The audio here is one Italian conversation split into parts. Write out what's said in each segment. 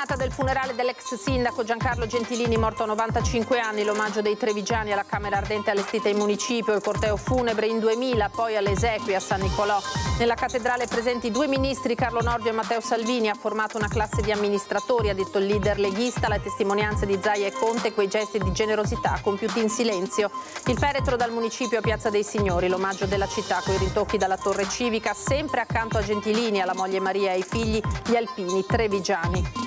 giornata del funerale dell'ex sindaco Giancarlo Gentilini, morto a 95 anni, l'omaggio dei trevigiani alla Camera Ardente allestita in municipio, il corteo funebre in 2000, poi alle esequie a San Nicolò. Nella cattedrale presenti 2 ministri, Carlo Nordio e Matteo Salvini. Ha formato una classe di amministratori, ha detto il leader leghista, le testimonianze di Zaia e Conte, quei gesti di generosità compiuti in silenzio. Il feretro dal municipio a Piazza dei Signori, l'omaggio della città coi ritocchi dalla torre civica, sempre accanto a Gentilini, alla moglie Maria e ai figli, gli alpini trevigiani.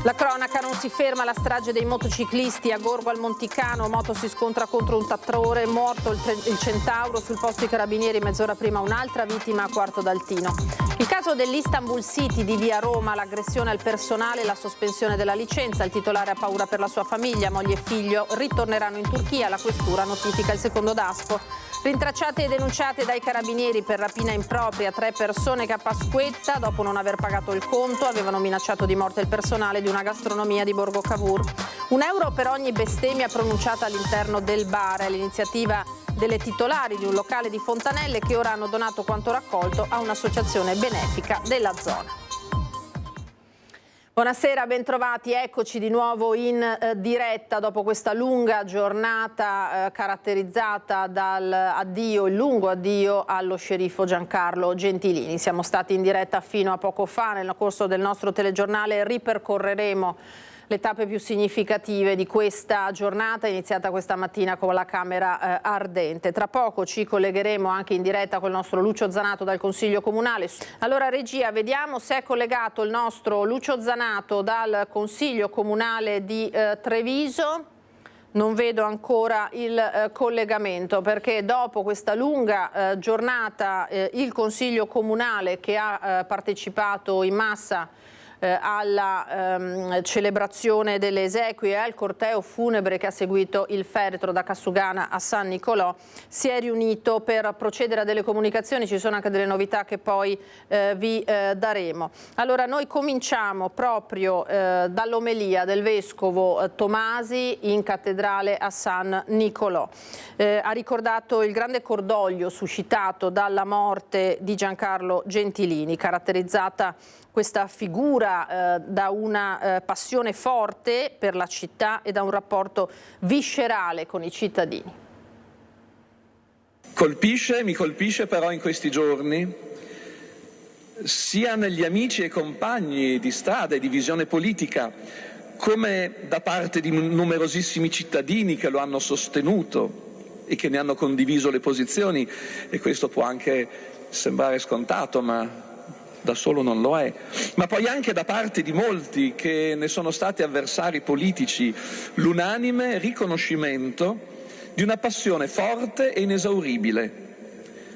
La cronaca non si ferma, la strage dei motociclisti a Gorgo al Monticano, moto si scontra contro un trattore, morto il Centauro, sul posto i carabinieri, mezz'ora prima un'altra vittima a Quarto d'Altino. Il caso dell'Istanbul City di via Roma, l'aggressione al personale e la sospensione della licenza, il titolare ha paura per la sua famiglia, moglie e figlio ritorneranno in Turchia, la questura notifica il secondo Daspo. Rintracciate e denunciate dai carabinieri per rapina impropria 3 persone che a Pasquetta, dopo non aver pagato il conto, avevano minacciato di morte il personale di una gastronomia di Borgo Cavour. €1 per ogni bestemmia pronunciata all'interno del bar, è l'iniziativa delle titolari di un locale di Fontanelle che ora hanno donato quanto raccolto a un'associazione benefica della zona. Buonasera, bentrovati, eccoci di nuovo in diretta dopo questa lunga giornata caratterizzata dal il lungo addio allo sceriffo Giancarlo Gentilini. Siamo stati in diretta fino a poco fa, nel corso del nostro telegiornale ripercorreremo le tappe più significative di questa giornata iniziata questa mattina con la Camera Ardente. Tra poco ci collegheremo anche in diretta con il nostro Lucio Zanato dal Consiglio Comunale. Allora regia, vediamo se è collegato il nostro Lucio Zanato dal Consiglio Comunale di Treviso. Non vedo ancora il collegamento perché dopo questa lunga giornata il Consiglio Comunale, che ha partecipato in massa alla celebrazione delle esequie e al corteo funebre che ha seguito il feretro da Cassugana a San Nicolò, si è riunito per procedere a delle comunicazioni. Ci sono anche delle novità che poi vi daremo. Allora noi cominciamo proprio dall'omelia del Vescovo Tomasi in cattedrale a San Nicolò. Ha ricordato il grande cordoglio suscitato dalla morte di Giancarlo Gentilini, caratterizzata questa figura da una passione forte per la città e da un rapporto viscerale con i cittadini. Mi colpisce però in questi giorni, sia negli amici e compagni di strada e di visione politica, come da parte di numerosissimi cittadini che lo hanno sostenuto e che ne hanno condiviso le posizioni, e questo può anche sembrare scontato, ma da solo non lo è, ma poi anche da parte di molti che ne sono stati avversari politici, l'unanime riconoscimento di una passione forte e inesauribile,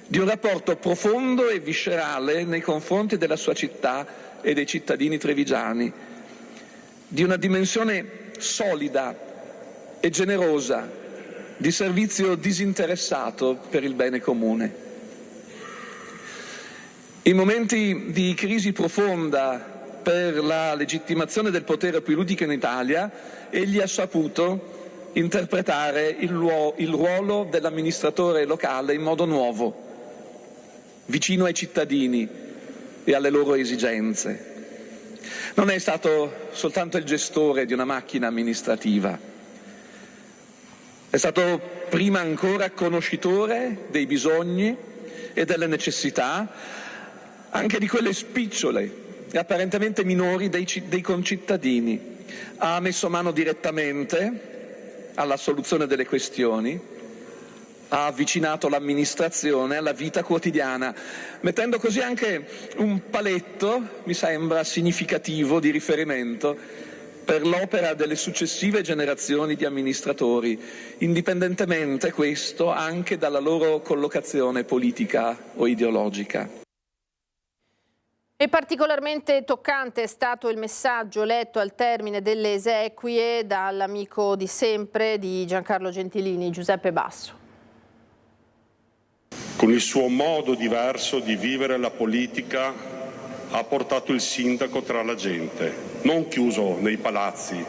di un rapporto profondo e viscerale nei confronti della sua città e dei cittadini trevigiani, di una dimensione solida e generosa, di servizio disinteressato per il bene comune. In momenti di crisi profonda per la legittimazione del potere politico in Italia, egli ha saputo interpretare il ruolo dell'amministratore locale in modo nuovo, vicino ai cittadini e alle loro esigenze. Non è stato soltanto il gestore di una macchina amministrativa, è stato prima ancora conoscitore dei bisogni e delle necessità, anche di quelle spicciole e apparentemente minori dei concittadini. Ha messo mano direttamente alla soluzione delle questioni, ha avvicinato l'amministrazione alla vita quotidiana, mettendo così anche un paletto, mi sembra significativo, di riferimento per l'opera delle successive generazioni di amministratori, indipendentemente questo anche dalla loro collocazione politica o ideologica. E particolarmente toccante è stato il messaggio letto al termine delle esequie dall'amico di sempre di Giancarlo Gentilini, Giuseppe Basso. Con il suo modo diverso di vivere la politica ha portato il sindaco tra la gente, non chiuso nei palazzi,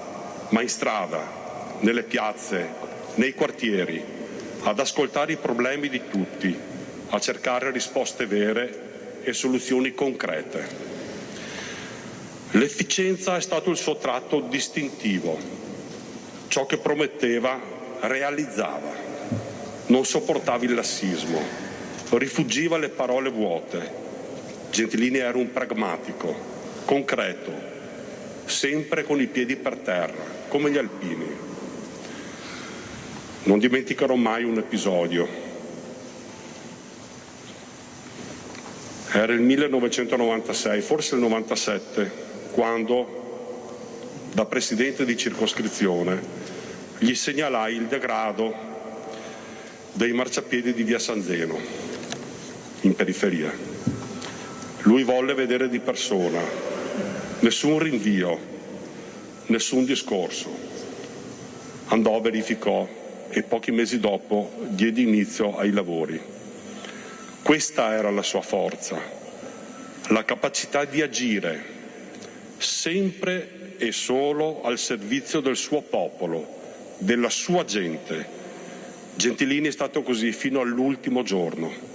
ma in strada, nelle piazze, nei quartieri, ad ascoltare i problemi di tutti, a cercare risposte vere e soluzioni concrete. L'efficienza è stato il suo tratto distintivo. Ciò che prometteva, realizzava. Non sopportava il lassismo, rifuggiva le parole vuote. Gentilini era un pragmatico, concreto, sempre con i piedi per terra, come gli alpini. Non dimenticherò mai un episodio. Era il 1996, forse il 97, quando, da presidente di circoscrizione, gli segnalai il degrado dei marciapiedi di via San Zeno, in periferia. Lui volle vedere di persona, nessun rinvio, nessun discorso. Andò, verificò e pochi mesi dopo diede inizio ai lavori. Questa era la sua forza, la capacità di agire sempre e solo al servizio del suo popolo, della sua gente. Gentilini è stato così fino all'ultimo giorno.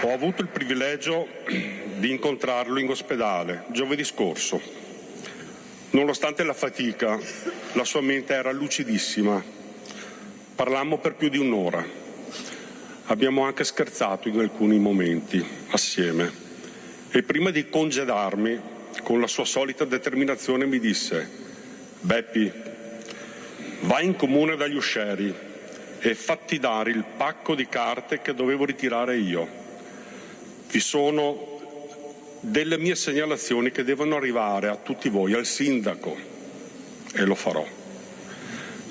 Ho avuto il privilegio di incontrarlo in ospedale giovedì scorso. Nonostante la fatica, la sua mente era lucidissima. Parlammo per più di un'ora. Abbiamo anche scherzato in alcuni momenti assieme e prima di congedarmi, con la sua solita determinazione, mi disse: Beppi, vai in comune dagli uscieri e fatti dare il pacco di carte che dovevo ritirare io. Vi sono delle mie segnalazioni che devono arrivare a tutti voi, al sindaco, e lo farò.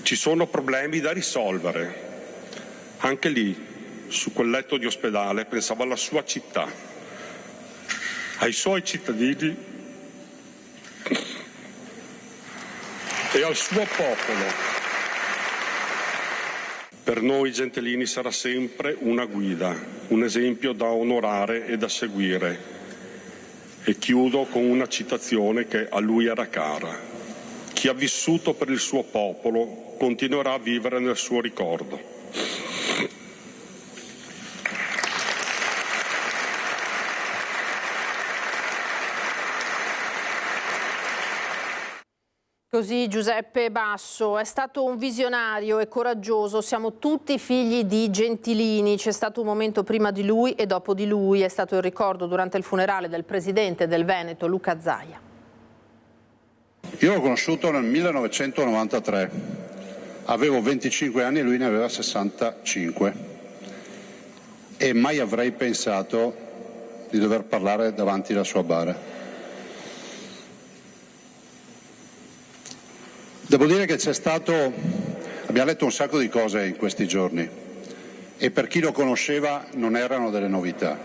Ci sono problemi da risolvere. Anche lì, su quel letto di ospedale, pensava alla sua città, ai suoi cittadini e al suo popolo. Per noi Gentilini sarà sempre una guida, un esempio da onorare e da seguire. E chiudo con una citazione che a lui era cara. Chi ha vissuto per il suo popolo continuerà a vivere nel suo ricordo. Così Giuseppe Basso è stato un visionario e coraggioso, siamo tutti figli di Gentilini, c'è stato un momento prima di lui e dopo di lui, è stato il ricordo durante il funerale del presidente del Veneto Luca Zaia. Io l'ho conosciuto nel 1993, avevo 25 anni e lui ne aveva 65 e mai avrei pensato di dover parlare davanti alla sua bara. Devo dire che abbiamo letto un sacco di cose in questi giorni e per chi lo conosceva non erano delle novità.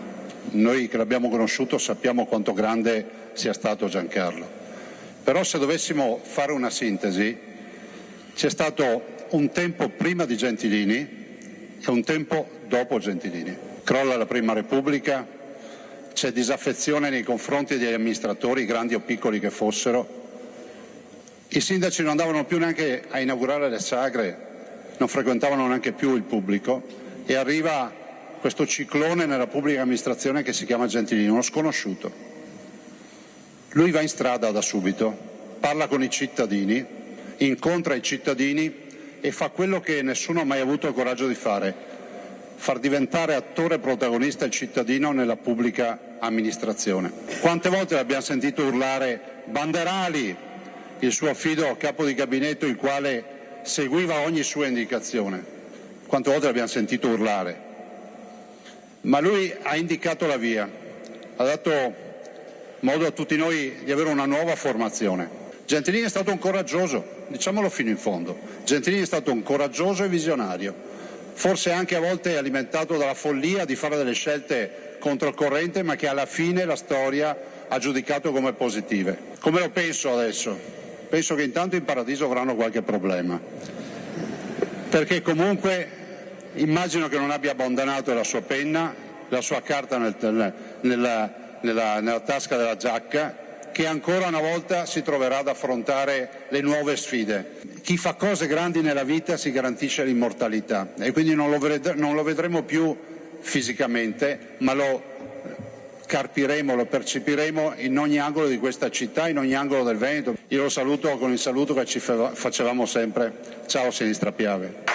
Noi che l'abbiamo conosciuto sappiamo quanto grande sia stato Giancarlo. Però se dovessimo fare una sintesi, c'è stato un tempo prima di Gentilini e un tempo dopo Gentilini. Crolla la Prima Repubblica, c'è disaffezione nei confronti degli amministratori, grandi o piccoli che fossero. I sindaci non andavano più neanche a inaugurare le sagre, non frequentavano neanche più il pubblico e arriva questo ciclone nella pubblica amministrazione che si chiama Gentilini, uno sconosciuto. Lui va in strada da subito, parla con i cittadini, incontra i cittadini e fa quello che nessuno ha mai avuto il coraggio di fare, far diventare attore protagonista il cittadino nella pubblica amministrazione. Quante volte l'abbiamo sentito urlare Banderali, il suo affido capo di gabinetto, il quale seguiva ogni sua indicazione. Quante volte l'abbiamo sentito urlare. Ma lui ha indicato la via, ha dato modo a tutti noi di avere una nuova formazione. Gentilini è stato un coraggioso, diciamolo fino in fondo. Gentilini è stato un coraggioso e visionario, forse anche a volte alimentato dalla follia di fare delle scelte controcorrente, ma che alla fine la storia ha giudicato come positive. Come lo penso adesso? Penso che intanto in paradiso avranno qualche problema, perché comunque immagino che non abbia abbandonato la sua penna, la sua carta nella tasca della giacca, che che ancora una volta si troverà ad affrontare le nuove sfide. Chi fa cose grandi nella vita si garantisce l'immortalità e quindi non lo vedremo più fisicamente, ma lo carpiremo, lo percepiremo in ogni angolo di questa città, in ogni angolo del Veneto. Io lo saluto con il saluto che ci facevamo sempre. Ciao Sinistra Piave.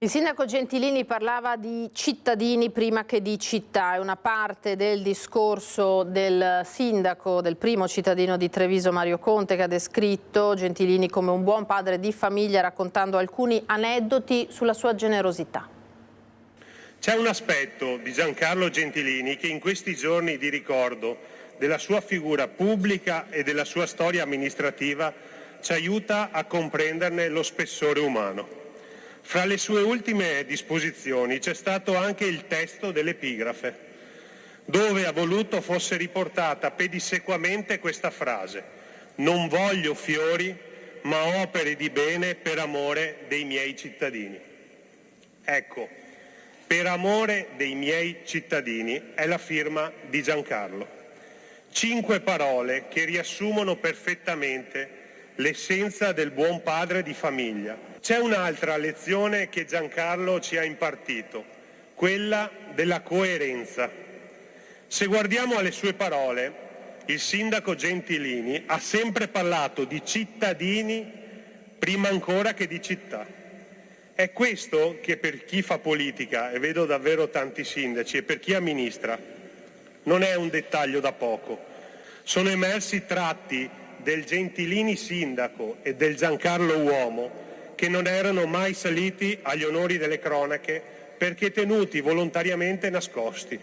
Il sindaco Gentilini parlava di cittadini prima che di città. È una parte del discorso del sindaco, del primo cittadino di Treviso, Mario Conte, che ha descritto Gentilini come un buon padre di famiglia, raccontando alcuni aneddoti sulla sua generosità. C'è un aspetto di Giancarlo Gentilini che in questi giorni di ricordo della sua figura pubblica e della sua storia amministrativa ci aiuta a comprenderne lo spessore umano. Fra le sue ultime disposizioni c'è stato anche il testo dell'epigrafe, dove ha voluto fosse riportata pedissequamente questa frase: «Non voglio fiori, ma opere di bene per amore dei miei cittadini». Ecco, per amore dei miei cittadini è la firma di Giancarlo. 5 parole che riassumono perfettamente l'essenza del buon padre di famiglia. C'è un'altra lezione che Giancarlo ci ha impartito, quella della coerenza. Se guardiamo alle sue parole, il sindaco Gentilini ha sempre parlato di cittadini prima ancora che di città. È questo che per chi fa politica, e vedo davvero tanti sindaci, e per chi amministra, non è un dettaglio da poco. Sono emersi tratti del Gentilini sindaco e del Giancarlo uomo che non erano mai saliti agli onori delle cronache perché tenuti volontariamente nascosti.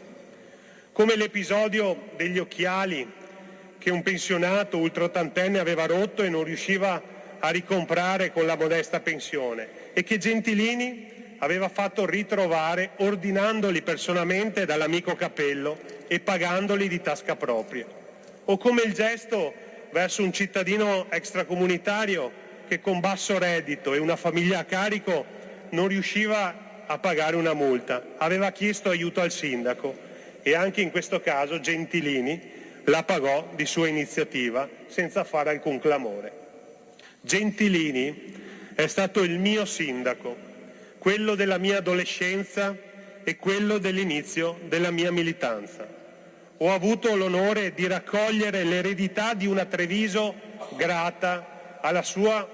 Come l'episodio degli occhiali che un pensionato ultraottantenne aveva rotto e non riusciva a ricomprare con la modesta pensione e che Gentilini aveva fatto ritrovare ordinandoli personalmente dall'amico Capello e pagandoli di tasca propria. O come il gesto verso un cittadino extracomunitario che con basso reddito e una famiglia a carico non riusciva a pagare una multa. Aveva chiesto aiuto al sindaco e anche in questo caso Gentilini la pagò di sua iniziativa senza fare alcun clamore. Gentilini è stato il mio sindaco, quello della mia adolescenza e quello dell'inizio della mia militanza. Ho avuto l'onore di raccogliere l'eredità di una Treviso grata alla sua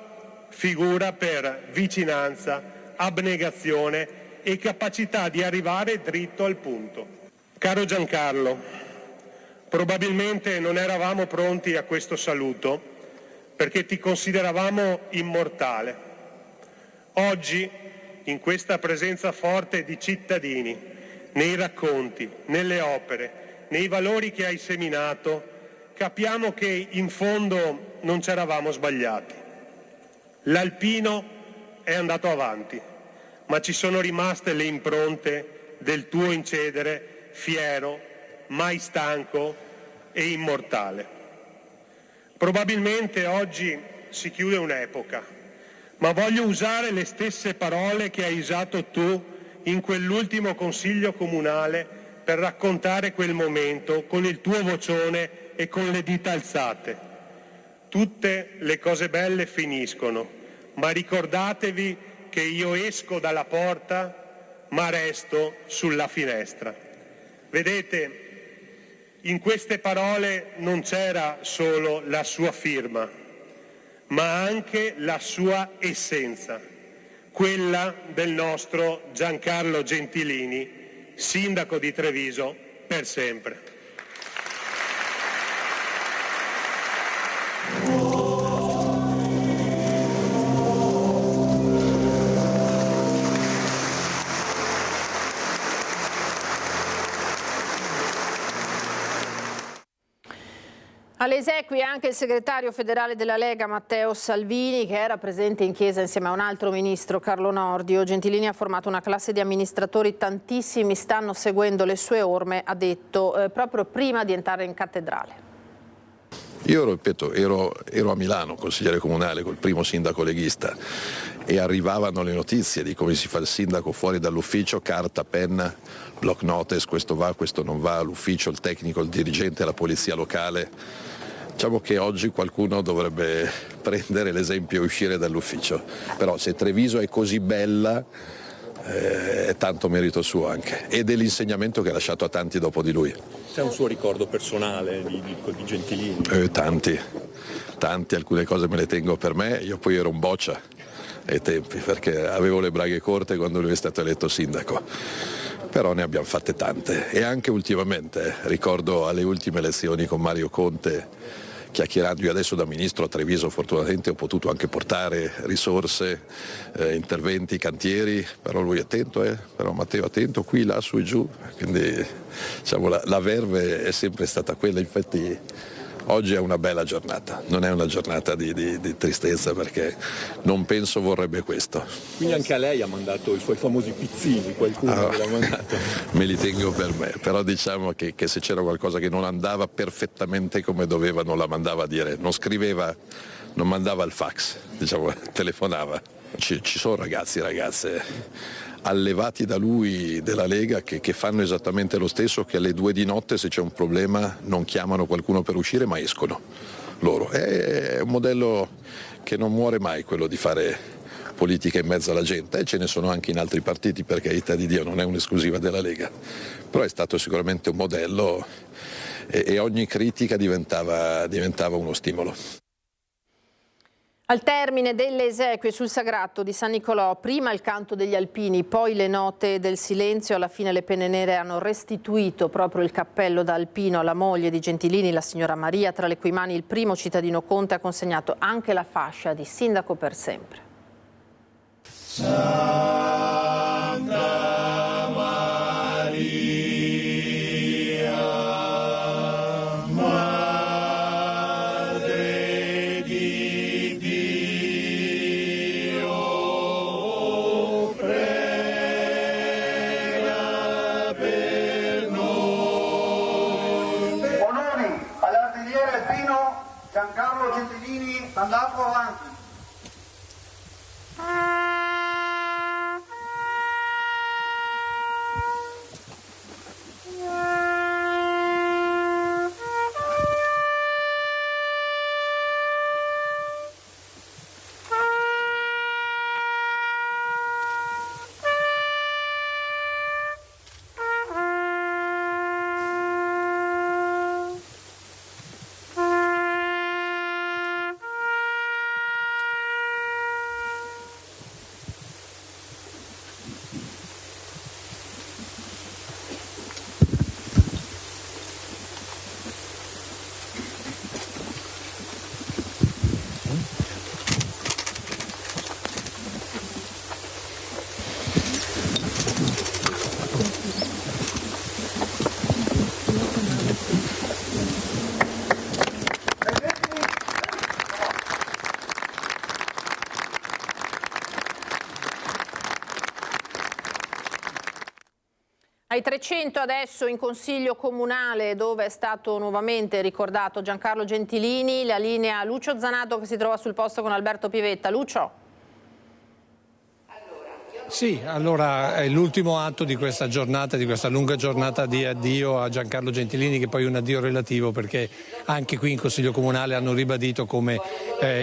figura per vicinanza, abnegazione e capacità di arrivare dritto al punto. Caro Giancarlo, probabilmente non eravamo pronti a questo saluto perché ti consideravamo immortale. Oggi, in questa presenza forte di cittadini, nei racconti, nelle opere, nei valori che hai seminato, capiamo che in fondo non c'eravamo sbagliati. L'alpino è andato avanti, ma ci sono rimaste le impronte del tuo incedere fiero, mai stanco e immortale. Probabilmente oggi si chiude un'epoca, ma voglio usare le stesse parole che hai usato tu in quell'ultimo consiglio comunale per raccontare quel momento con il tuo vocione e con le dita alzate. Tutte le cose belle finiscono, ma ricordatevi che io esco dalla porta, ma resto sulla finestra. Vedete, in queste parole non c'era solo la sua firma, ma anche la sua essenza, quella del nostro Giancarlo Gentilini, sindaco di Treviso per sempre. Alle esequie anche il segretario federale della Lega Matteo Salvini, che era presente in chiesa insieme a un altro ministro, Carlo Nordio. Gentilini ha formato una classe di amministratori, tantissimi stanno seguendo le sue orme, ha detto proprio prima di entrare in cattedrale. Io ripeto, ero a Milano, consigliere comunale, col primo sindaco leghista, e arrivavano le notizie di come si fa il sindaco fuori dall'ufficio, carta, penna, block notice, questo va, questo non va, l'ufficio, il tecnico, il dirigente, la polizia locale. Diciamo che oggi qualcuno dovrebbe prendere l'esempio e uscire dall'ufficio, però se Treviso è così bella è tanto merito suo anche, e dell'insegnamento che ha lasciato a tanti dopo di lui. C'è un suo ricordo personale di Gentilini? Tanti, alcune cose me le tengo per me. Io poi ero un boccia ai tempi, perché avevo le braghe corte quando lui è stato eletto sindaco, però ne abbiamo fatte tante, e anche ultimamente. Ricordo alle ultime elezioni con Mario Conte, chiacchierando. Io adesso da ministro a Treviso fortunatamente ho potuto anche portare risorse, interventi, cantieri, però lui è attento, però Matteo attento, qui, là, su e giù, quindi diciamo, la verve è sempre stata quella. Infatti oggi è una bella giornata, non è una giornata di tristezza, perché non penso vorrebbe questo. Quindi anche a lei ha mandato i suoi famosi pizzini, qualcuno che l'ha mandato? Me li tengo per me, però diciamo che se c'era qualcosa che non andava perfettamente come doveva, non la mandava a dire, non scriveva, non mandava il fax, diciamo, telefonava. Ci sono ragazzi e ragazze allevati da lui della Lega che fanno esattamente lo stesso, che alle 2 di notte, se c'è un problema, non chiamano qualcuno per uscire ma escono loro. È un modello che non muore mai, quello di fare politica in mezzo alla gente, e ce ne sono anche in altri partiti, per carità di Dio, non è un'esclusiva della Lega, però è stato sicuramente un modello, e ogni critica diventava uno stimolo. Al termine delle esequie sul Sagrato di San Nicolò, prima il canto degli alpini, poi le note del silenzio, alla fine le penne nere hanno restituito proprio il cappello da alpino alla moglie di Gentilini, la signora Maria, tra le cui mani il primo cittadino Conte ha consegnato anche la fascia di sindaco per sempre. Santa Maria, Madre di Dio, prega per noi. Onori all'artigliere alpino Giancarlo Gentilini, mandato avanti. Ai 300 adesso in Consiglio Comunale, dove è stato nuovamente ricordato Giancarlo Gentilini, la linea Lucio Zanato che si trova sul posto con Alberto Pivetta. Lucio. Sì, allora è l'ultimo atto di questa giornata, di questa lunga giornata di addio a Giancarlo Gentilini, che poi è un addio relativo perché anche qui in Consiglio Comunale hanno ribadito come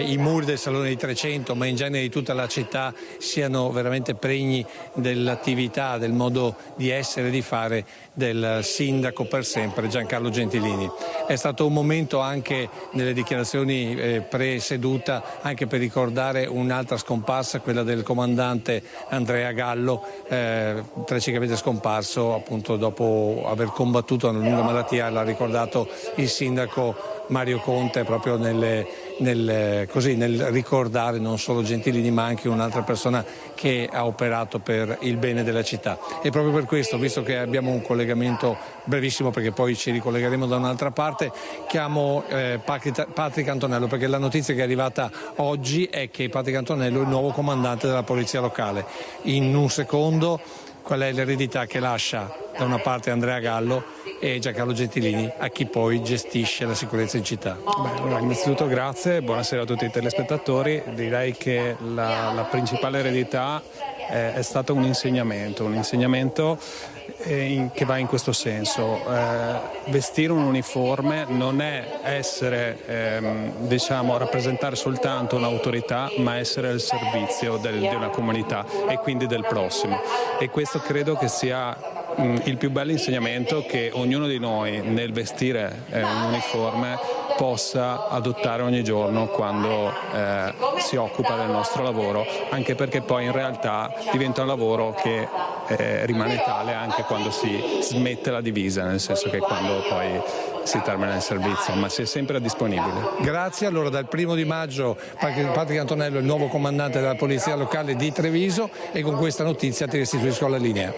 i muri del Salone dei 300, ma in genere di tutta la città, siano veramente pregni dell'attività, del modo di essere e di fare del sindaco per sempre Giancarlo Gentilini. È stato un momento anche nelle dichiarazioni pre-seduta anche per ricordare un'altra scomparsa, quella del comandante Andrea Gallo, tragicamente scomparso appunto dopo aver combattuto una lunga malattia. L'ha ricordato il sindaco Mario Conte proprio nel ricordare non solo Gentilini ma anche un'altra persona che ha operato per il bene della città. E proprio per questo, visto che abbiamo un collegamento brevissimo perché poi ci ricollegheremo da un'altra parte, chiamo Patrick Antonello, perché la notizia che è arrivata oggi è che Patrick Antonello è il nuovo comandante della polizia locale. In un secondo qual è l'eredità che lascia da una parte Andrea Gallo e Giancarlo Gentilini a chi poi gestisce la sicurezza in città. Allora, innanzitutto grazie, buonasera a tutti i telespettatori. Direi che la principale eredità è stato un insegnamento che va in questo senso. Vestire un uniforme non è essere, rappresentare soltanto un'autorità, ma essere al servizio di una comunità e quindi del prossimo. E questo credo che sia il più bello insegnamento che ognuno di noi nel vestire un uniforme possa adottare ogni giorno quando si occupa del nostro lavoro, anche perché poi in realtà diventa un lavoro che rimane tale anche quando si smette la divisa, nel senso che quando poi si termina il servizio, ma si è sempre disponibile. Grazie, allora dal 1° maggio Patrick Antonello è il nuovo comandante della Polizia Locale di Treviso e con questa notizia ti restituisco la linea.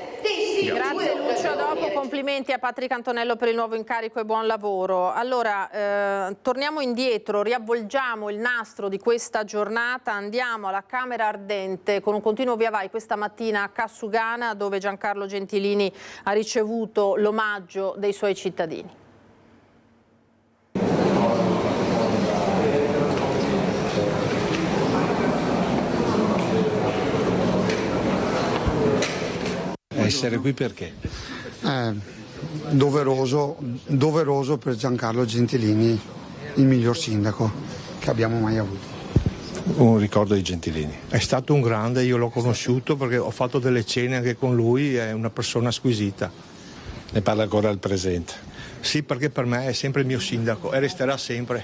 Grazie Lucio, a dopo, complimenti a Patrick Antonello per il nuovo incarico e buon lavoro. Allora, torniamo indietro, riavvolgiamo il nastro di questa giornata, andiamo alla Camera Ardente con un continuo via vai questa mattina a Cassugana, dove Giancarlo Gentilini ha ricevuto l'omaggio dei suoi cittadini. Essere qui perché? Doveroso per Giancarlo Gentilini, il miglior sindaco che abbiamo mai avuto. Un ricordo di Gentilini. È stato un grande, io l'ho conosciuto perché ho fatto delle cene anche con lui, è una persona squisita. Ne parla ancora al presente? Sì, perché per me è sempre il mio sindaco e resterà sempre.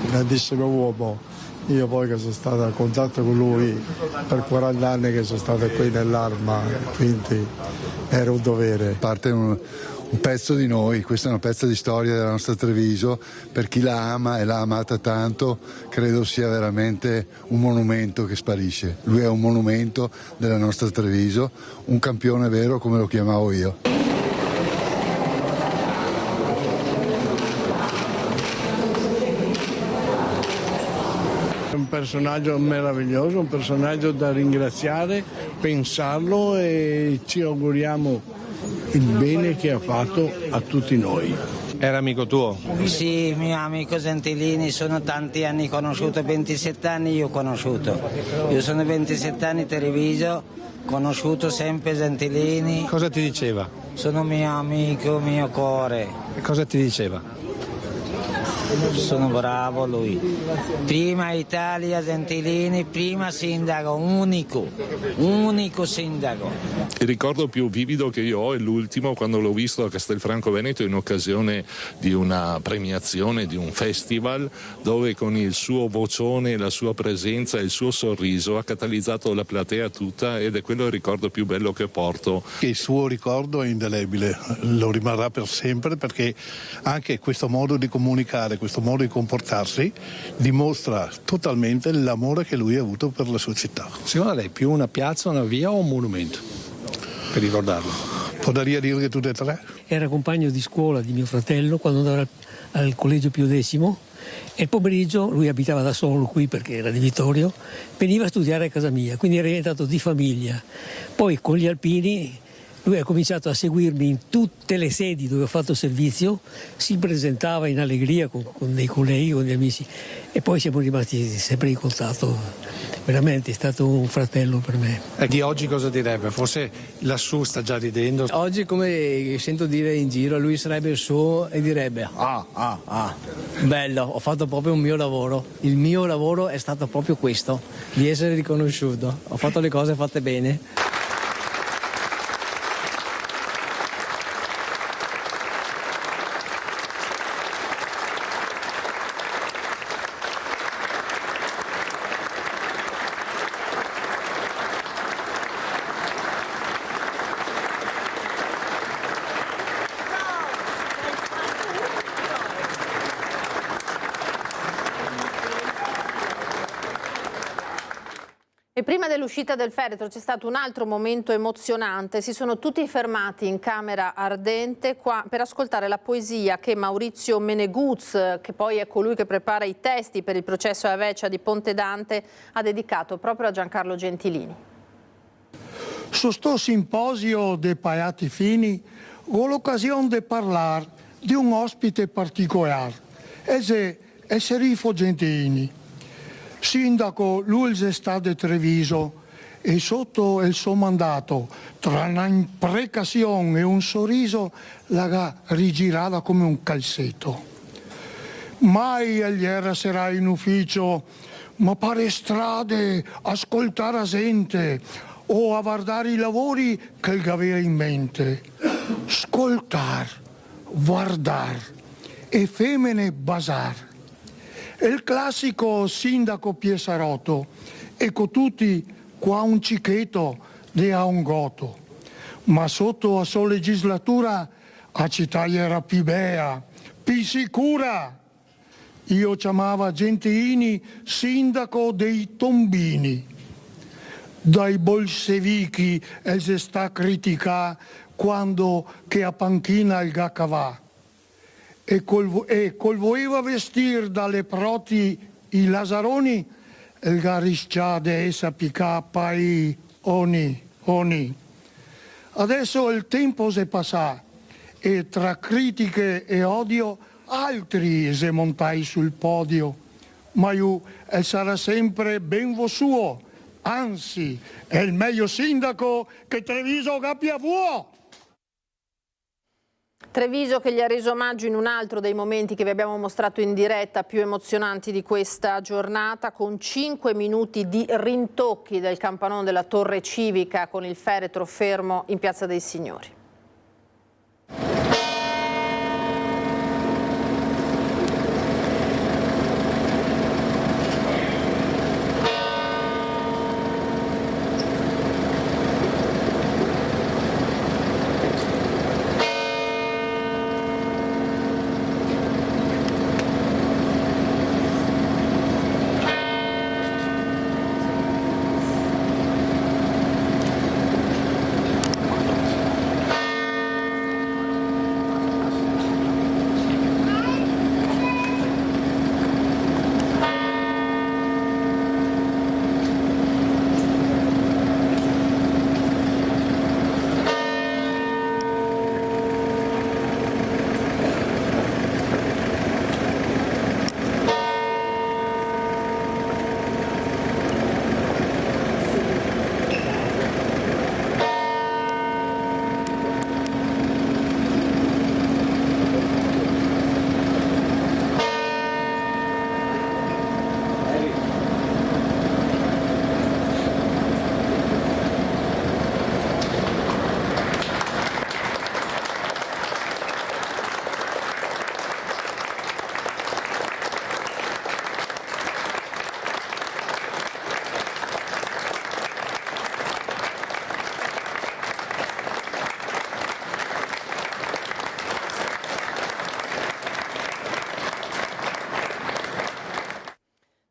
Grandissimo uomo. Io poi che sono stato a contatto con lui per 40 anni che sono stato qui nell'Arma, quindi era un dovere. Parte un pezzo di noi, questo è un pezzo di storia della nostra Treviso, per chi la ama e l'ha amata tanto, credo sia veramente un monumento che sparisce. Lui è un monumento della nostra Treviso, un campione vero come lo chiamavo io. Un personaggio meraviglioso, un personaggio da ringraziare, pensarlo e ci auguriamo il bene che ha fatto a tutti noi. Era amico tuo? Sì, mio amico Gentilini, sono tanti anni conosciuto, 27 anni io ho conosciuto. Io sono 27 anni a Treviso, conosciuto sempre Gentilini. Cosa ti diceva? Sono mio amico, mio cuore. E cosa ti diceva? Sono bravo lui. Prima Italia Gentilini, prima sindaco, unico sindaco. Il ricordo più vivido che io ho è l'ultimo, quando l'ho visto a Castelfranco Veneto in occasione di una premiazione, di un festival, dove con il suo vocione, la sua presenza e il suo sorriso ha catalizzato la platea tutta, ed è quello il ricordo più bello che porto. Il suo ricordo è indelebile, lo rimarrà per sempre, perché anche questo modo di comunicare, questo modo di comportarsi dimostra totalmente l'amore che lui ha avuto per la sua città. Secondo lei più una piazza, una via o un monumento per ricordarlo? Potrei dire che tutte e tre. Era compagno di scuola di mio fratello quando andava al collegio Pio X e il pomeriggio lui abitava da solo qui perché era di Vittorio, veniva a studiare a casa mia, quindi era diventato di famiglia. Poi con gli alpini lui ha cominciato a seguirmi in tutte le sedi dove ho fatto servizio, si presentava in allegria con dei colleghi, con gli amici, e poi siamo rimasti sempre in contatto. Veramente è stato un fratello per me. E chi oggi cosa direbbe? Forse lassù sta già ridendo. Oggi, come sento dire in giro, lui sarebbe su e direbbe bello, ho fatto proprio un mio lavoro. Il mio lavoro è stato proprio questo, di essere riconosciuto. Ho fatto le cose fatte bene. E prima dell'uscita del feretro c'è stato un altro momento emozionante. Si sono tutti fermati in Camera Ardente qua per ascoltare la poesia che Maurizio Meneguz, che poi è colui che prepara i testi per il processo a Vecia di Ponte Dante, ha dedicato proprio a Giancarlo Gentilini. Su sto simposio dei Paiati Fini ho l'occasione di parlare di un ospite particolare, è Serifo Gentilini, sindaco lui è stato di Treviso e sotto il suo mandato, tra un'imprecazione e un sorriso, l'ha rigirata come un calzetto. Mai egli era sarà in ufficio, ma pare strade, ascoltare la gente o a guardare i lavori che aveva in mente. Ascoltar, guardar e femmine basar. Il classico sindaco Piesarotto, e con tutti qua un cicchetto di a un goto. Ma sotto la sua legislatura la città era più bella, più sicura. Io chiamava Gentilini sindaco dei tombini. Dai bolscevichi si sta criticando quando che a panchina il gacavà. E col voleva vestir dalle proti i Lazaroni, il gariscia de essa picappa i oni. Adesso il tempo si passa e tra critiche e odio altri si montai sul podio, ma io sarà sempre ben suo, anzi è il meglio sindaco che Treviso abbia vuo. Treviso che gli ha reso omaggio in un altro dei momenti che vi abbiamo mostrato in diretta più emozionanti di questa giornata, con 5 minuti di rintocchi del campanone della Torre Civica con il feretro fermo in Piazza dei Signori.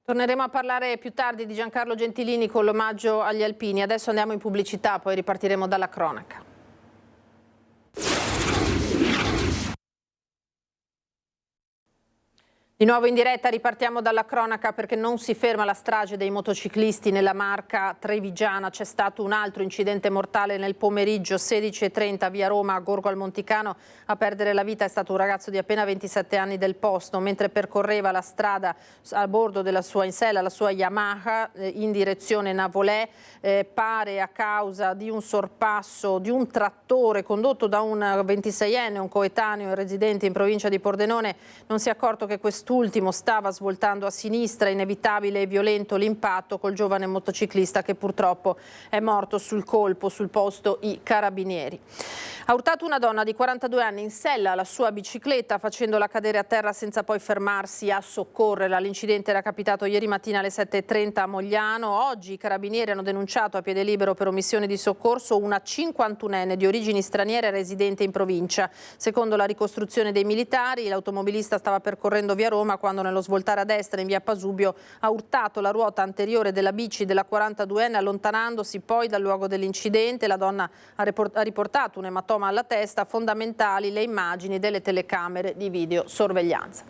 Torneremo a parlare più tardi di Giancarlo Gentilini con l'omaggio agli alpini. Adesso andiamo in pubblicità, poi ripartiremo dalla cronaca. Di nuovo in diretta, ripartiamo dalla cronaca perché non si ferma la strage dei motociclisti nella Marca trevigiana. C'è stato un altro incidente mortale nel pomeriggio, 16:30 via Roma a Gorgo al Monticano. A perdere la vita è stato un ragazzo di appena 27 anni del posto, mentre percorreva la strada a bordo della sua in sella, la sua Yamaha in direzione Navolè. Pare a causa di un sorpasso di un trattore condotto da un 26enne, un coetaneo residente in provincia di Pordenone. Non si è accorto che quest'ultimo stava svoltando a sinistra, inevitabile e violento l'impatto col giovane motociclista che purtroppo è morto sul colpo, sul posto i carabinieri. Ha urtato una donna di 42 anni in sella alla sua bicicletta facendola cadere a terra senza poi fermarsi a soccorrerla. L'incidente era capitato ieri mattina alle 7:30 a Mogliano. Oggi i carabinieri hanno denunciato a piede libero per omissione di soccorso una 51enne di origini straniere residente in provincia. Secondo la ricostruzione dei militari, l'automobilista stava percorrendo via Roma quando nello svoltare a destra in via Pasubio ha urtato la ruota anteriore della bici della 42enne allontanandosi poi dal luogo dell'incidente. La donna ha riportato un ematoma alla testa, fondamentali le immagini delle telecamere di videosorveglianza.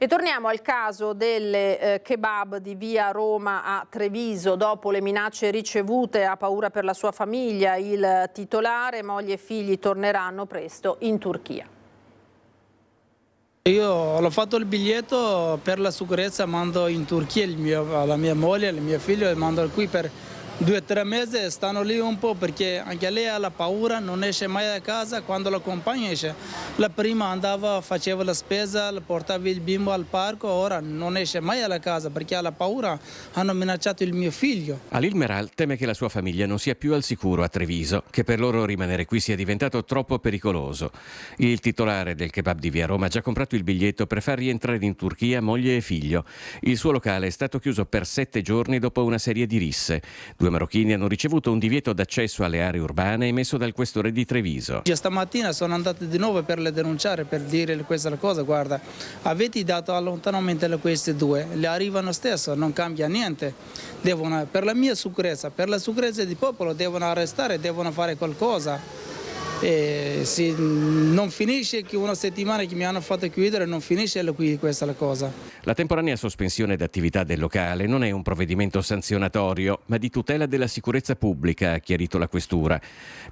E torniamo al caso delle kebab di via Roma a Treviso. Dopo le minacce ricevute, ha paura per la sua famiglia. Il titolare, moglie e figli torneranno presto in Turchia. Io ho fatto il biglietto per la sicurezza, mando in Turchia la mia moglie, il mio figlio, e mando qui per 2 o 3 mesi, stanno lì un po' perché anche lei ha la paura, non esce mai da casa. Quando la compagno esce, la prima andava, faceva la spesa, portava il bimbo al parco, ora non esce mai dalla casa perché ha la paura, hanno minacciato il mio figlio. Halil Meral teme che la sua famiglia non sia più al sicuro a Treviso, che per loro rimanere qui sia diventato troppo pericoloso. Il titolare del kebab di via Roma ha già comprato il biglietto per far rientrare in Turchia moglie e figlio. Il suo locale è stato chiuso per 7 giorni dopo una serie di risse. 2 marocchini hanno ricevuto un divieto d'accesso alle aree urbane emesso dal questore di Treviso. Stamattina sono andato di nuovo per le denunciare, per dire questa cosa: guarda, avete dato allontanamento a questi 2, le arrivano stesso, non cambia niente. Devono, per la mia sicurezza, per la sicurezza del popolo, devono arrestare, devono fare qualcosa. E non finisce che una settimana che mi hanno fatto chiudere, non finisce qui questa la cosa. La temporanea sospensione d'attività del locale non è un provvedimento sanzionatorio, ma di tutela della sicurezza pubblica, ha chiarito la questura.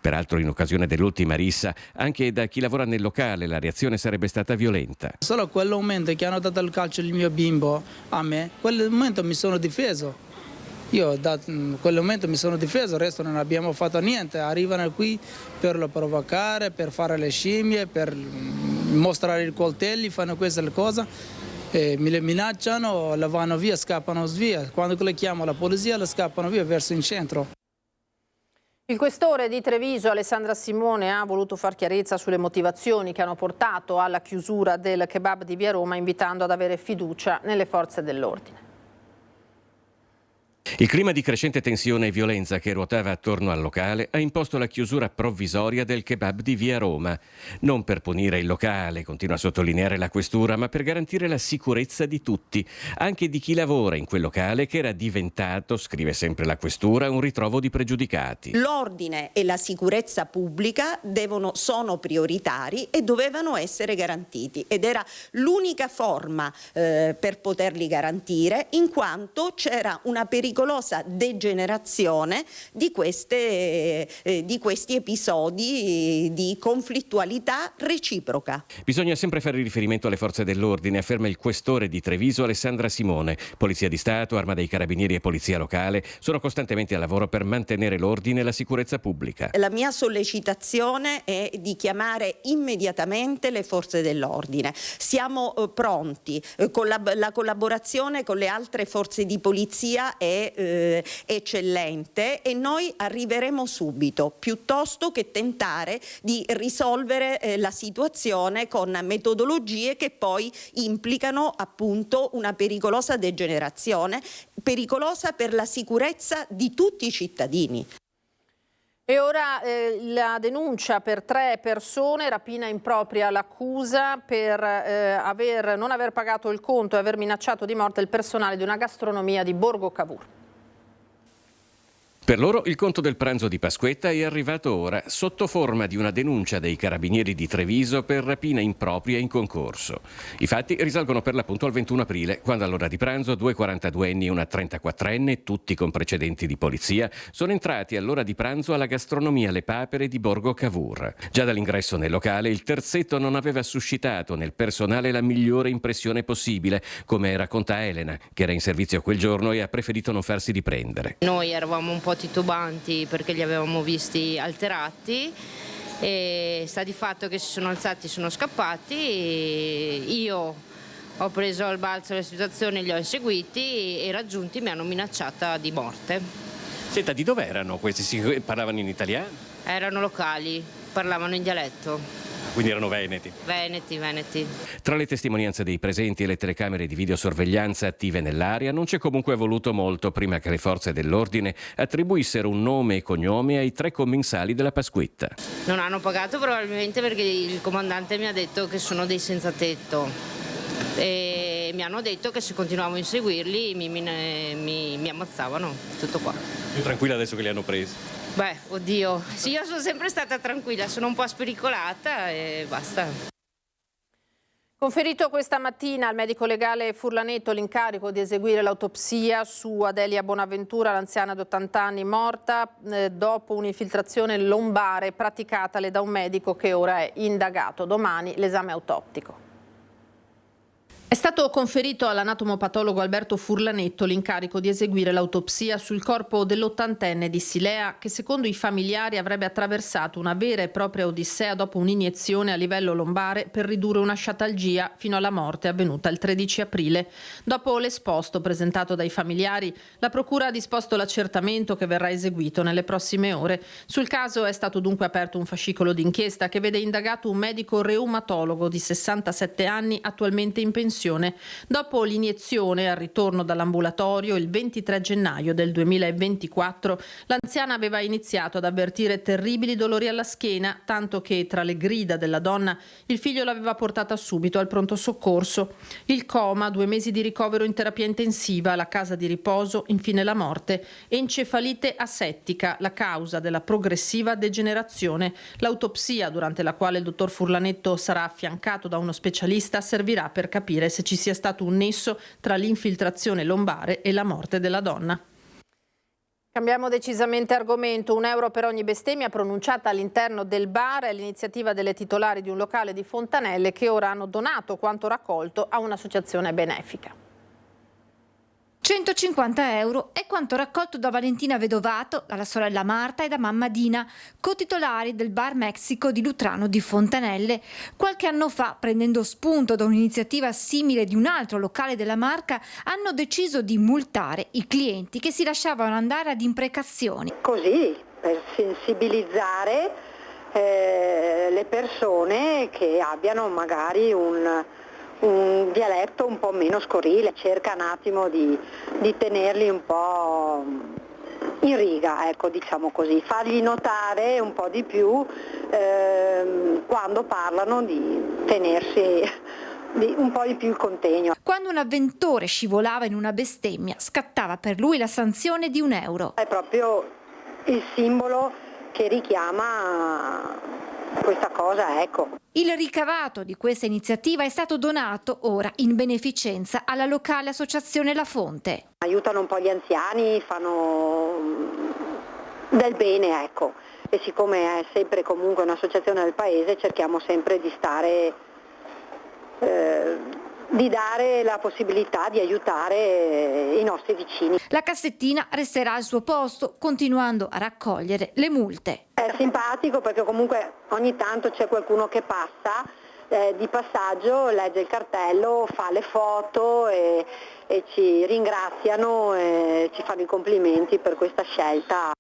Peraltro, in occasione dell'ultima rissa, anche da chi lavora nel locale la reazione sarebbe stata violenta. Solo quel momento che hanno dato il calcio al mio bimbo a me, quel momento mi sono difeso. Io da quel momento mi sono difeso, il resto non abbiamo fatto niente. Arrivano qui per lo provocare, per fare le scimmie, per mostrare i coltelli, fanno queste cose, mi le minacciano, la vanno via, scappano via. Quando le chiamo la polizia, le scappano via verso il centro. Il questore di Treviso, Alessandra Simone, ha voluto far chiarezza sulle motivazioni che hanno portato alla chiusura del kebab di via Roma, invitando ad avere fiducia nelle forze dell'ordine. Il clima di crescente tensione e violenza che ruotava attorno al locale ha imposto la chiusura provvisoria del kebab di via Roma. Non per punire il locale, continua a sottolineare la questura, ma per garantire la sicurezza di tutti, anche di chi lavora in quel locale che era diventato, scrive sempre la questura, un ritrovo di pregiudicati. L'ordine e la sicurezza pubblica sono prioritari e dovevano essere garantiti, ed era l'unica forma per poterli garantire, in quanto c'era una pericolosa degenerazione di questi episodi di conflittualità reciproca. Bisogna sempre fare riferimento alle forze dell'ordine, afferma il questore di Treviso Alessandra Simone. Polizia di Stato, Arma dei Carabinieri e Polizia Locale sono costantemente al lavoro per mantenere l'ordine e la sicurezza pubblica. La mia sollecitazione è di chiamare immediatamente le forze dell'ordine. Siamo pronti, la collaborazione con le altre forze di polizia è eccellente e noi arriveremo subito, piuttosto che tentare di risolvere la situazione con metodologie che poi implicano appunto una pericolosa degenerazione, pericolosa per la sicurezza di tutti i cittadini. E ora la denuncia per 3 persone, rapina impropria, l'accusa per non aver pagato il conto e aver minacciato di morte il personale di una gastronomia di Borgo Cavour. Per loro il conto del pranzo di Pasquetta è arrivato ora, sotto forma di una denuncia dei carabinieri di Treviso per rapina impropria in concorso. I fatti risalgono per l'appunto al 21 aprile, quando all'ora di pranzo 2 42enni e una 34enne, tutti con precedenti di polizia, sono entrati all'ora di pranzo alla gastronomia Le Papere di Borgo Cavour. Già dall'ingresso nel locale il terzetto non aveva suscitato nel personale la migliore impressione possibile, come racconta Elena, che era in servizio quel giorno e ha preferito non farsi riprendere. Noi eravamo un po' titubanti perché li avevamo visti alterati e sta di fatto che si sono alzati, sono scappati, e io ho preso al balzo la situazione, li ho inseguiti e raggiunti mi hanno minacciata di morte. Senta, di dove erano questi? Parlavano in italiano? Erano locali, parlavano in dialetto. Quindi erano veneti? Veneti. Tra le testimonianze dei presenti e le telecamere di videosorveglianza attive nell'area non c'è comunque voluto molto prima che le forze dell'ordine attribuissero un nome e cognome ai 3 commensali della Pasquetta. Non hanno pagato probabilmente perché il comandante mi ha detto che sono dei senza tetto e mi hanno detto che se continuavo a inseguirli mi ammazzavano, tutto qua. Più tranquilla adesso che li hanno presi? Beh, oddio, sì, io sono sempre stata tranquilla, sono un po' spericolata e basta. Conferito questa mattina al medico legale Furlanetto l'incarico di eseguire l'autopsia su Adelia Bonaventura, l'anziana di 80 anni morta dopo un'infiltrazione lombare praticatale da un medico che ora è indagato. Domani l'esame autoptico. È stato conferito all'anatomopatologo Alberto Furlanetto l'incarico di eseguire l'autopsia sul corpo dell'80enne di Silea che secondo i familiari avrebbe attraversato una vera e propria odissea dopo un'iniezione a livello lombare per ridurre una sciatalgia fino alla morte avvenuta il 13 aprile. Dopo l'esposto presentato dai familiari, la procura ha disposto l'accertamento che verrà eseguito nelle prossime ore. Sul caso è stato dunque aperto un fascicolo d'inchiesta che vede indagato un medico reumatologo di 67 anni attualmente in pensione. Dopo l'iniezione al ritorno dall'ambulatorio il 23 gennaio del 2024, l'anziana aveva iniziato ad avvertire terribili dolori alla schiena, tanto che tra le grida della donna il figlio l'aveva portata subito al pronto soccorso. Il coma, 2 mesi di ricovero in terapia intensiva, la casa di riposo, infine la morte. Encefalite asettica, la causa della progressiva degenerazione. L'autopsia, durante la quale il dottor Furlanetto sarà affiancato da uno specialista, servirà per capire se ci sia stato un nesso tra l'infiltrazione lombare e la morte della donna. Cambiamo decisamente argomento. €1 per ogni bestemmia pronunciata all'interno del bar è l'iniziativa delle titolari di un locale di Fontanelle che ora hanno donato quanto raccolto a un'associazione benefica. €150 è quanto raccolto da Valentina Vedovato, dalla sorella Marta e da mamma Dina, cotitolari del Bar Mexico di Lutrano di Fontanelle. Qualche anno fa, prendendo spunto da un'iniziativa simile di un altro locale della Marca, hanno deciso di multare i clienti che si lasciavano andare ad imprecazioni. Così, per sensibilizzare le persone che abbiano magari un dialetto un po' meno scurrile, cerca un attimo di tenerli un po' in riga, ecco, diciamo così, fargli notare un po' di più quando parlano di tenersi un po' di più il contegno. Quando un avventore scivolava in una bestemmia, scattava per lui la sanzione di €1. È proprio il simbolo che richiama questa cosa, ecco. Il ricavato di questa iniziativa è stato donato ora in beneficenza alla locale associazione La Fonte. Aiutano un po' gli anziani, fanno del bene, ecco. E siccome è sempre comunque un'associazione del paese, cerchiamo sempre di stare, di dare la possibilità di aiutare i nostri vicini. La cassettina resterà al suo posto, continuando a raccogliere le multe. È simpatico perché comunque ogni tanto c'è qualcuno che passa di passaggio, legge il cartello, fa le foto e ci ringraziano e ci fanno i complimenti per questa scelta.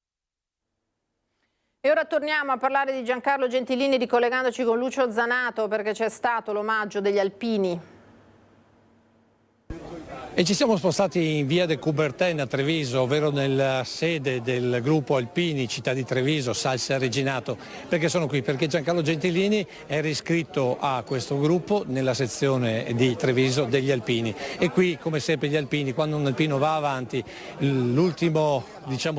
E ora torniamo a parlare di Giancarlo Gentilini ricollegandoci con Lucio Zanato perché c'è stato l'omaggio degli alpini. E ci siamo spostati in via de Coubertin a Treviso, ovvero nella sede del gruppo Alpini Città di Treviso, Salsa Reginato. Perché sono qui? Perché Giancarlo Gentilini è riscritto a questo gruppo nella sezione di Treviso degli Alpini. E qui, come sempre, gli alpini, quando un alpino va avanti, l'ultimo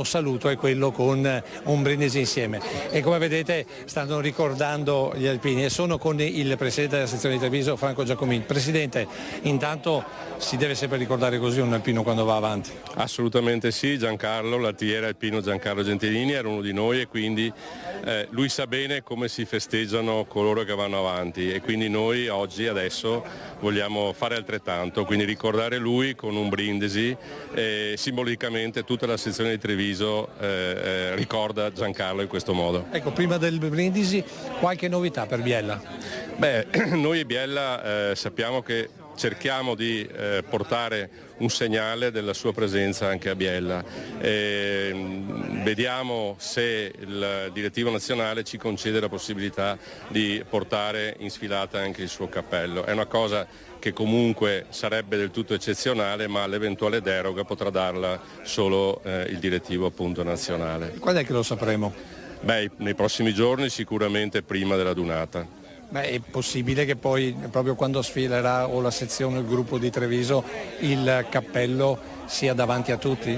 saluto è quello con un brindisi insieme. E come vedete stanno ricordando gli alpini e sono con il presidente della sezione di Treviso, Franco Giacomini. Presidente, intanto si deve sempre ricordare così un alpino quando va avanti? Assolutamente sì, Giancarlo, l'artigliere alpino Giancarlo Gentilini era uno di noi e quindi lui sa bene come si festeggiano coloro che vanno avanti e quindi noi oggi, adesso, vogliamo fare altrettanto, quindi ricordare lui con un brindisi e simbolicamente tutta la sezione di Treviso ricorda Giancarlo in questo modo. Ecco, prima del brindisi qualche novità per Biella? Beh, noi Biella sappiamo che cerchiamo di portare un segnale della sua presenza anche a Biella. Vediamo se il direttivo nazionale ci concede la possibilità di portare in sfilata anche il suo cappello. È una cosa che comunque sarebbe del tutto eccezionale, ma l'eventuale deroga potrà darla solo il direttivo appunto nazionale. Quando è che lo sapremo? Beh, nei prossimi giorni, sicuramente prima della dunata. Beh, è possibile che poi, proprio quando sfilerà o la sezione o il gruppo di Treviso, il cappello sia davanti a tutti?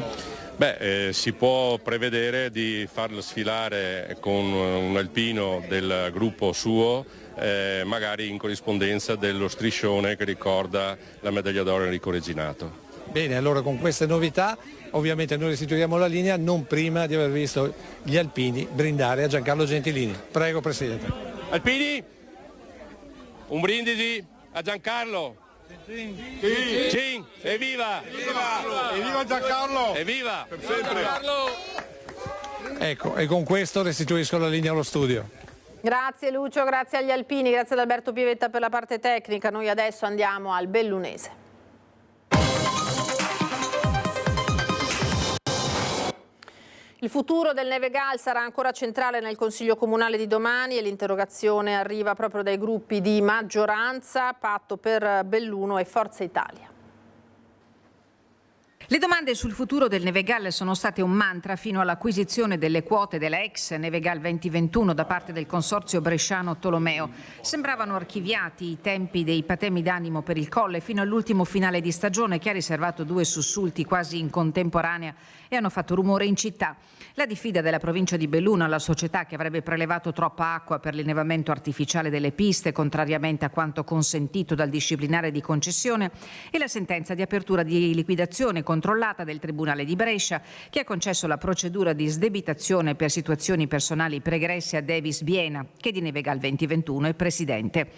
Si può prevedere di farlo sfilare con un alpino del gruppo suo, magari in corrispondenza dello striscione che ricorda la medaglia d'oro Enrico Reginato. Bene, allora con queste novità ovviamente noi restituiamo la linea non prima di aver visto gli alpini brindare a Giancarlo Gentilini. Prego Presidente. Alpini, un brindisi a Giancarlo. Cin, evviva! Evviva Giancarlo! Evviva! Per sempre! Ecco, e con questo restituisco la linea allo studio. Grazie Lucio, grazie agli alpini, grazie ad Alberto Pievetta per la parte tecnica. Noi adesso andiamo al Bellunese. Il futuro del Nevegal sarà ancora centrale nel Consiglio Comunale di domani e l'interrogazione arriva proprio dai gruppi di maggioranza, Patto per Belluno e Forza Italia. Le domande sul futuro del Nevegal sono state un mantra fino all'acquisizione delle quote della ex Nevegal 2021 da parte del consorzio bresciano Tolomeo. Sembravano archiviati i tempi dei patemi d'animo per il Colle fino all'ultimo finale di stagione che ha riservato 2 sussulti quasi in contemporanea e hanno fatto rumore in città. La diffida della provincia di Belluno alla società che avrebbe prelevato troppa acqua per l'innevamento artificiale delle piste, contrariamente a quanto consentito dal disciplinare di concessione, e la sentenza di apertura di liquidazione controllata del Tribunale di Brescia che ha concesso la procedura di sdebitazione per situazioni personali pregresse a Davis Biena, che di Nevegal 2021 è presidente.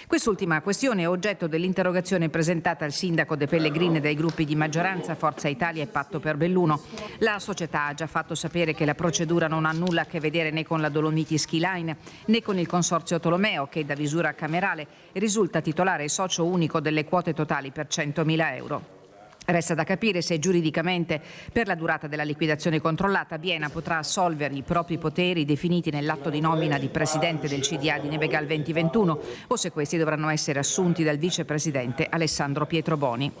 Quest'ultima questione è oggetto dell'interrogazione presentata al sindaco De Pellegrini dai gruppi di maggioranza Forza Italia e Patto per Belluno. La società ha già fatto sapere che la procedura non ha nulla a che vedere né con la Dolomiti Ski Line né con il consorzio Tolomeo, che da visura camerale risulta titolare e socio unico delle quote totali per 100.000 euro. Resta da capire se giuridicamente, per la durata della liquidazione controllata, Biena potrà assolvere i propri poteri definiti nell'atto di nomina di presidente del CDA di Nevegal 2021 o se questi dovranno essere assunti dal vicepresidente Alessandro Pietroboni.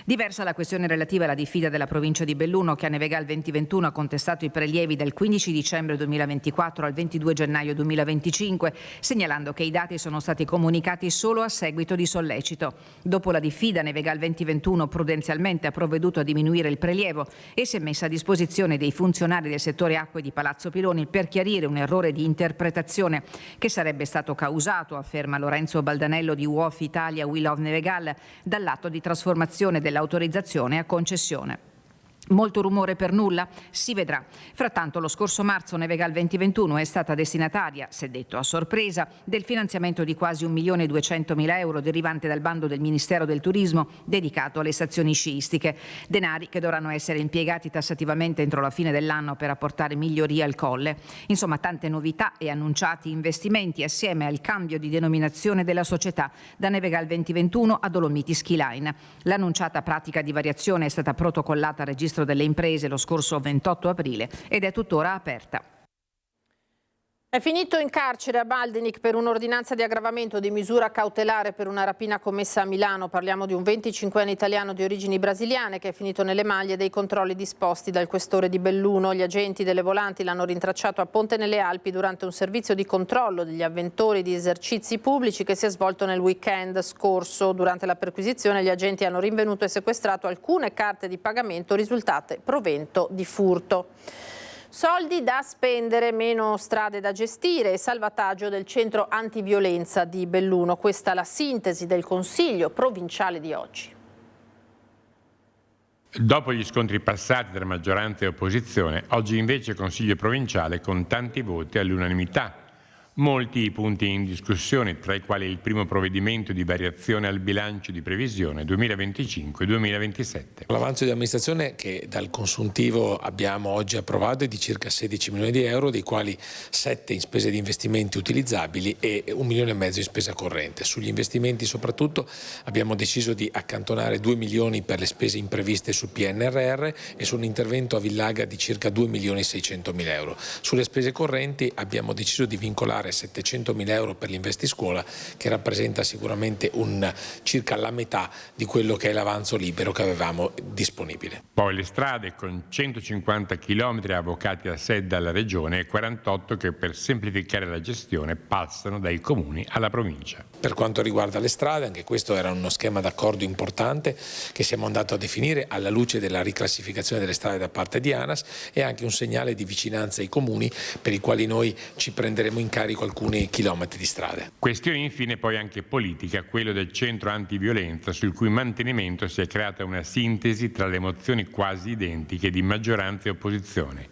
Diversa la questione relativa alla diffida della provincia di Belluno, che a Nevegal 2021 ha contestato i prelievi dal 15 dicembre 2024 al 22 gennaio 2025, segnalando che i dati sono stati comunicati solo a seguito di sollecito. Dopo la diffida, Nevegal 2021 prudenzialmente ha provveduto a diminuire il prelievo e si è messa a disposizione dei funzionari del settore acque di Palazzo Piloni per chiarire un errore di interpretazione che sarebbe stato causato, afferma Lorenzo Baldanello di UOF Italia We Love Nevegal, dall'atto di trasformazione dell'autorizzazione a concessione. Molto rumore per nulla? Si vedrà. Frattanto lo scorso marzo Nevegal 2021 è stata destinataria, se detto a sorpresa, del finanziamento di quasi 1.200.000 euro derivante dal bando del Ministero del Turismo dedicato alle stazioni sciistiche. Denari che dovranno essere impiegati tassativamente entro la fine dell'anno per apportare migliorie al Colle. Insomma, tante novità e annunciati investimenti assieme al cambio di denominazione della società da Nevegal 2021 a Dolomiti Ski Line. L'annunciata pratica di variazione è stata protocollata al registro delle imprese lo scorso 28 aprile ed è tuttora aperta. È finito in carcere a Baldinic per un'ordinanza di aggravamento di misura cautelare per una rapina commessa a Milano. Parliamo di un 25enne italiano di origini brasiliane che è finito nelle maglie dei controlli disposti dal questore di Belluno. Gli agenti delle volanti l'hanno rintracciato a Ponte nelle Alpi durante un servizio di controllo degli avventori di esercizi pubblici che si è svolto nel weekend scorso. Durante la perquisizione gli agenti hanno rinvenuto e sequestrato alcune carte di pagamento risultate provento di furto. Soldi da spendere, meno strade da gestire e salvataggio del centro antiviolenza di Belluno. Questa è la sintesi del Consiglio provinciale di oggi. Dopo gli scontri passati tra maggioranza e opposizione, oggi invece Consiglio provinciale con tanti voti all'unanimità. Molti i punti in discussione, tra i quali il primo provvedimento di variazione al bilancio di previsione 2025-2027. L'avanzo di amministrazione che dal consuntivo abbiamo oggi approvato è di circa 16 milioni di euro, dei quali 7 in spese di investimenti utilizzabili e 1,5 milioni in spesa corrente. Sugli investimenti soprattutto abbiamo deciso di accantonare 2 milioni per le spese impreviste sul PNRR e su un intervento a Villaga di circa 2.600.000 euro. Sulle spese correnti abbiamo deciso di vincolare trovare 700.000 euro per l'Investiscuola, che rappresenta sicuramente circa la metà di quello che è l'avanzo libero che avevamo disponibile. Poi le strade, con 150 km avocati a sé dalla Regione e 48 che per semplificare la gestione passano dai comuni alla provincia. Per quanto riguarda le strade, anche questo era uno schema d'accordo importante che siamo andati a definire alla luce della riclassificazione delle strade da parte di ANAS, e anche un segnale di vicinanza ai comuni per i quali noi ci prenderemo in carico alcuni chilometri di strade. Questione infine poi anche politica, quello del centro antiviolenza, sul cui mantenimento si è creata una sintesi tra le mozioni quasi identiche di maggioranza e opposizione.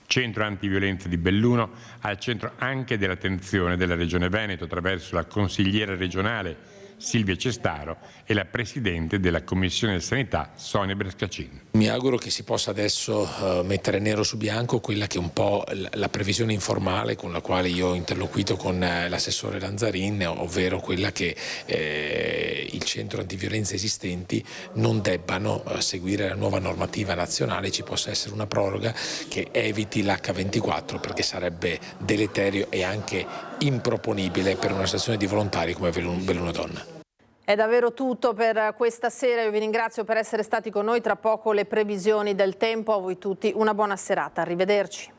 Centro antiviolenza di Belluno al centro anche dell'attenzione della Regione Veneto attraverso la consigliera regionale Silvia Cestaro e la Presidente della Commissione Sanità Sonia Brescacin. Mi auguro che si possa adesso mettere nero su bianco quella che è un po' la previsione informale con la quale io ho interloquito con l'assessore Lanzarin, ovvero quella che il centro antiviolenza esistenti non debbano seguire la nuova normativa nazionale, ci possa essere una proroga che eviti l'H24, perché sarebbe deleterio e anche improponibile per un'associazione di volontari come Belluno Donna. È davvero tutto per questa sera, io vi ringrazio per essere stati con noi, tra poco le previsioni del tempo, a voi tutti una buona serata, arrivederci.